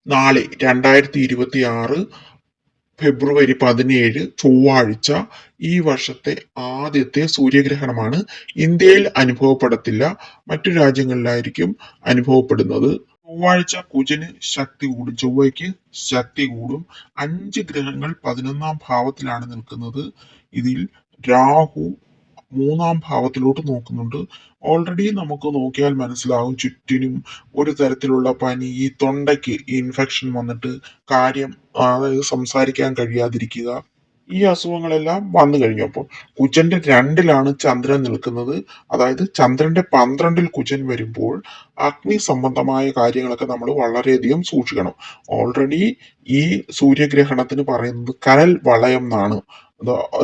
നാളെ 2026 ഫെബ്രുവരി 17 ചൊവ്വാഴ്ച ഈ വർഷത്തെ ആദ്യത്തെ സൂര്യഗ്രഹണമാണ്. ഇന്ത്യയിൽ അനുഭവപ്പെടത്തില്ല, മറ്റു രാജ്യങ്ങളിലായിരിക്കും അനുഭവപ്പെടുന്നത്. ചൊവ്വാഴ്ച കുജന് ശക്തി കൂടും, ചൊവ്വയ്ക്ക് ശക്തി കൂടും. 5 ഗ്രഹങ്ങൾ 11ാം ഭാവത്തിലാണ് നിൽക്കുന്നത്. ഇതിൽ രാഹു 3ാം ഭാവത്തിലോട്ട് നോക്കുന്നുണ്ട്. ഓൾറെഡി നമുക്ക് നോക്കിയാൽ മനസ്സിലാവും ചുറ്റിനും ഒരു തരത്തിലുള്ള പനി, ഈ തൊണ്ടയ്ക്ക് ഇൻഫെക്ഷൻ വന്നിട്ട് കാര്യം അതായത് സംസാരിക്കാൻ കഴിയാതിരിക്കുക, ഈ അസുഖങ്ങളെല്ലാം വന്നു കഴിഞ്ഞപ്പോൾ കുജന്റെ 2ലാണ് ചന്ദ്രൻ നിൽക്കുന്നത്. അതായത് ചന്ദ്രന്റെ 12ൽ കുജൻ വരുമ്പോൾ അഗ്നി സംബന്ധമായ കാര്യങ്ങളൊക്കെ നമ്മൾ വളരെയധികം സൂക്ഷിക്കണം. ഓൾറെഡി ഈ സൂര്യഗ്രഹണത്തിന് പറയുന്നത് കനൽ വളയം എന്നാണ്,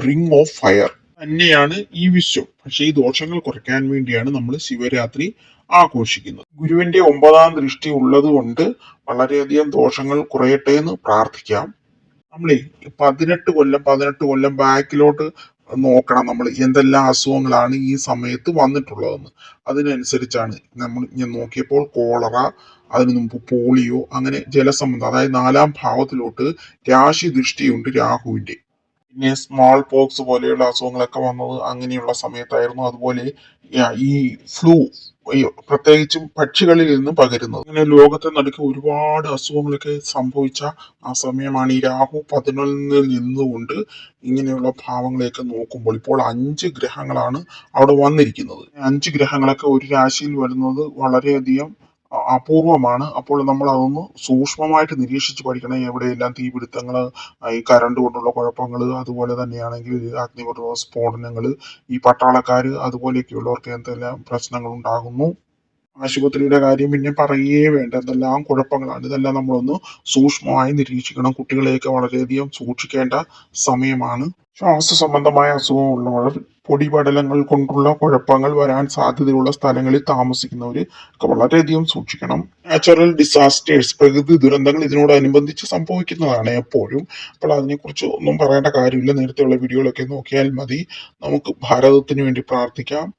റിംഗ് ഓഫ് ഫയർ തന്നെയാണ് ഈ വിശ്വം. പക്ഷേ ഈ ദോഷങ്ങൾ കുറയ്ക്കാൻ വേണ്ടിയാണ് നമ്മൾ ശിവരാത്രി ആഘോഷിക്കുന്നത്. ഗുരുവിന്റെ 9ാം ദൃഷ്ടി ഉള്ളത് കൊണ്ട് വളരെയധികം ദോഷങ്ങൾ കുറയട്ടെ എന്ന് പ്രാർത്ഥിക്കാം. നമ്മളെ 18 കൊല്ലം ബാക്കിലോട്ട് നോക്കണം, നമ്മൾ എന്തെല്ലാം അസുഖങ്ങളാണ് ഈ സമയത്ത് വന്നിട്ടുള്ളതെന്ന്. അതിനനുസരിച്ചാണ് ഞാൻ നോക്കിയപ്പോൾ കോളറ, അതിനു മുമ്പ് പോളിയോ, അങ്ങനെ ജലസംബന്ധം, അതായത് 4ാം ഭാവത്തിലോട്ട് രാശി ദൃഷ്ടിയുണ്ട് രാഹുവിന്റെ. പിന്നെ സ്മോൾ പോക്സ് പോലെയുള്ള അസുഖങ്ങളൊക്കെ വന്നത് അങ്ങനെയുള്ള സമയത്തായിരുന്നു. അതുപോലെ ഈ ഫ്ലൂ, ഈ പ്രത്യേകിച്ചും പക്ഷികളിൽ നിന്ന് പകരുന്നത്, അങ്ങനെ ലോകത്തെ നടുക്ക് ഒരുപാട് അസുഖങ്ങളൊക്കെ സംഭവിച്ച ആ സമയമാണ്. ഈ രാഹു 11ൽ നിന്നുകൊണ്ട് ഇങ്ങനെയുള്ള ഭാവങ്ങളെയൊക്കെ നോക്കുമ്പോൾ ഇപ്പോൾ 5 ഗ്രഹങ്ങളാണ് അവിടെ വന്നിരിക്കുന്നത്. 5 ഗ്രഹങ്ങളൊക്കെ ഒരു രാശിയിൽ വരുന്നത് വളരെയധികം അപൂർവമാണ്. അപ്പോൾ നമ്മൾ അതൊന്ന് സൂക്ഷ്മമായിട്ട് നിരീക്ഷിച്ച് പഠിക്കണം. എവിടെയെല്ലാം തീപിടുത്തങ്ങൾ, ഈ കറണ്ട് കൊണ്ടുള്ള കുഴപ്പങ്ങൾ, അതുപോലെ തന്നെയാണെങ്കിൽ അഗ്നിപർവ്വത സ്ഫോടനങ്ങൾ, ഈ പട്ടാളക്കാർ അതുപോലെയൊക്കെയുള്ളവർക്ക് എന്തെല്ലാം പ്രശ്നങ്ങൾ ഉണ്ടാകുന്നു. ആശുപത്രിയുടെ കാര്യം പിന്നെ പറയേ വേണ്ട, എന്തെല്ലാം കുഴപ്പങ്ങളാണ്. ഇതെല്ലാം നമ്മളൊന്ന് സൂക്ഷ്മമായി നിരീക്ഷിക്കണം. കുട്ടികളെയൊക്കെ വളരെയധികം സൂക്ഷിക്കേണ്ട സമയമാണ്. ശ്വാസ സംബന്ധമായ അസുഖമുള്ളവർ, പൊടിപടലങ്ങൾ കൊണ്ടുള്ള കുഴപ്പങ്ങൾ വരാൻ സാധ്യതയുള്ള സ്ഥലങ്ങളിൽ താമസിക്കുന്നവർ ഒക്കെ വളരെയധികം സൂക്ഷിക്കണം. നാച്ചുറൽ ഡിസാസ്റ്റേഴ്സ്, പ്രകൃതി ദുരന്തങ്ങൾ ഇതിനോടനുബന്ധിച്ച് സംഭവിക്കുന്നതാണ് എപ്പോഴും. അപ്പോൾ അതിനെക്കുറിച്ച് ഒന്നും പറയേണ്ട കാര്യമില്ല, നേരത്തെയുള്ള വീഡിയോകളൊക്കെ നോക്കിയാൽ മതി. നമുക്ക് ഭാരതത്തിന് വേണ്ടി പ്രാർത്ഥിക്കാം.